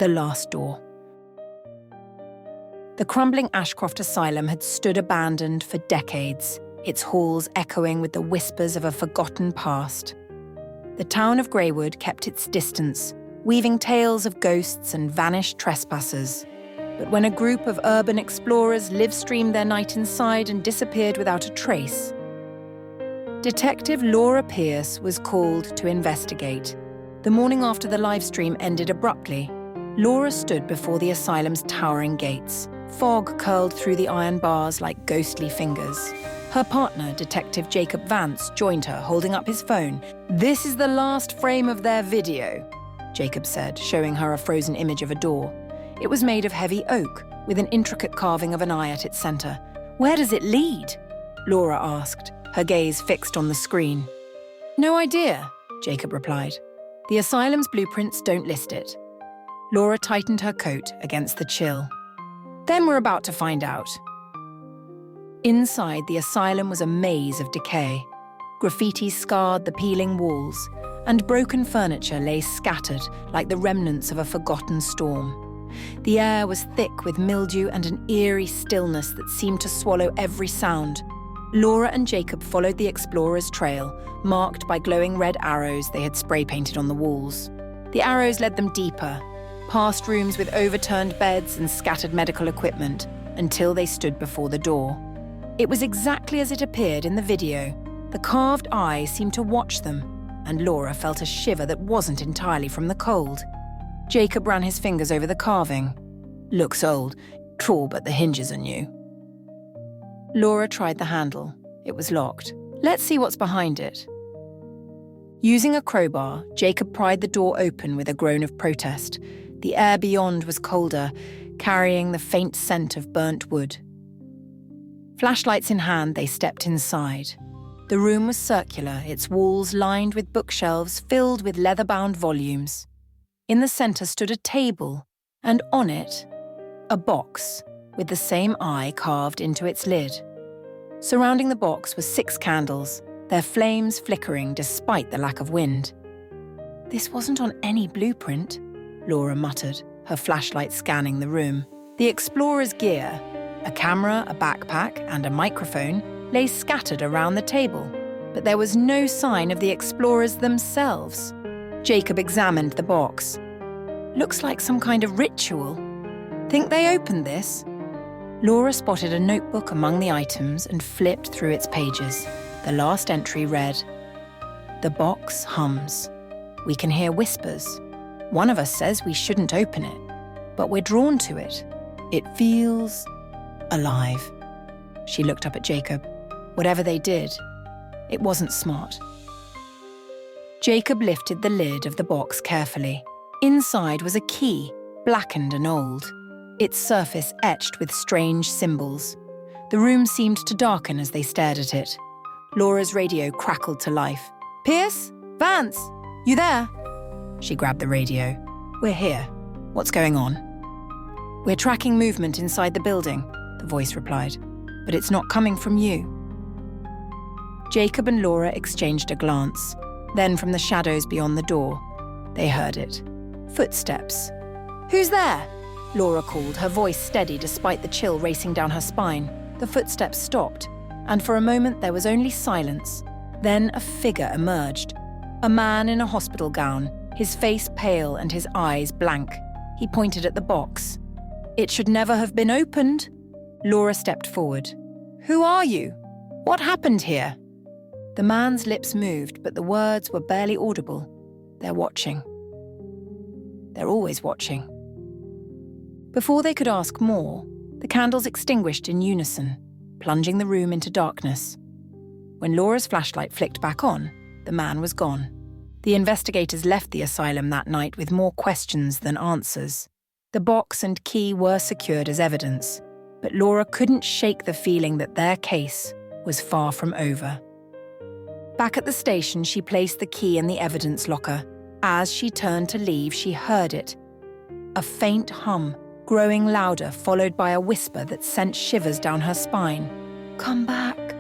the last door. The crumbling Ashcroft Asylum had stood abandoned for decades, its halls echoing with the whispers of a forgotten past. The town of Greywood kept its distance, weaving tales of ghosts and vanished trespassers. But when a group of urban explorers live-streamed their night inside and disappeared without a trace, Detective Laura Pierce was called to investigate. The morning after the live stream ended abruptly, Laura stood before the asylum's towering gates. Fog curled through the iron bars like ghostly fingers. Her partner, Detective Jacob Vance, joined her, holding up his phone. "This is the last frame of their video," Jacob said, showing her a frozen image of a door. It was made of heavy oak, with an intricate carving of an eye at its center. "Where does it lead?" Laura asked, her gaze fixed on the screen. "No idea," Jacob replied. "The asylum's blueprints don't list it." Laura tightened her coat against the chill. "Then we're about to find out." Inside, the asylum was a maze of decay. Graffiti scarred the peeling walls, and broken furniture lay scattered like the remnants of a forgotten storm. The air was thick with mildew and an eerie stillness that seemed to swallow every sound. Laura and Jacob followed the explorers' trail, marked by glowing red arrows they had spray-painted on the walls. The arrows led them deeper, past rooms with overturned beds and scattered medical equipment, until they stood before the door. It was exactly as it appeared in the video. The carved eye seemed to watch them, and Laura felt a shiver that wasn't entirely from the cold. Jacob ran his fingers over the carving. "Looks old. True, but the hinges are new." Laura tried the handle. It was locked. "Let's see what's behind it." Using a crowbar, Jacob pried the door open with a groan of protest. The air beyond was colder, carrying the faint scent of burnt wood. Flashlights in hand, they stepped inside. The room was circular, its walls lined with bookshelves filled with leather-bound volumes. In the center stood a table, and on it, a box with the same eye carved into its lid. Surrounding the box were 6 candles, their flames flickering despite the lack of wind. "This wasn't on any blueprint," Laura muttered, her flashlight scanning the room. The explorer's gear, a camera, a backpack, and a microphone, lay scattered around the table, but there was no sign of the explorers themselves. Jacob examined the box. "Looks like some kind of ritual. Think they opened this?" Laura spotted a notebook among the items and flipped through its pages. The last entry read, "The box hums. We can hear whispers. One of us says we shouldn't open it, but we're drawn to it. It feels alive." She looked up at Jacob. Whatever they did, it wasn't smart. Jacob lifted the lid of the box carefully. Inside was a key, blackened and old, its surface etched with strange symbols. The room seemed to darken as they stared at it. Laura's radio crackled to life. "Pierce? Vance? You there?" She grabbed the radio. "We're here. What's going on?" "We're tracking movement inside the building," the voice replied. "But it's not coming from you." Jacob and Laura exchanged a glance. Then from the shadows beyond the door, they heard it. Footsteps. "Who's there?" Laura called, her voice steady despite the chill racing down her spine. The footsteps stopped, and for a moment there was only silence. Then a figure emerged. A man in a hospital gown, his face pale and his eyes blank. He pointed at the box. "It should never have been opened." Laura stepped forward. "Who are you? What happened here?" The man's lips moved, but the words were barely audible. "They're watching. They're always watching." Before they could ask more, the candles extinguished in unison, plunging the room into darkness. When Laura's flashlight flicked back on, the man was gone. The investigators left the asylum that night with more questions than answers. The box and key were secured as evidence, but Laura couldn't shake the feeling that their case was far from over. Back at the station, she placed the key in the evidence locker. As she turned to leave, she heard it. A faint hum, growing louder, followed by a whisper that sent shivers down her spine. "Come back."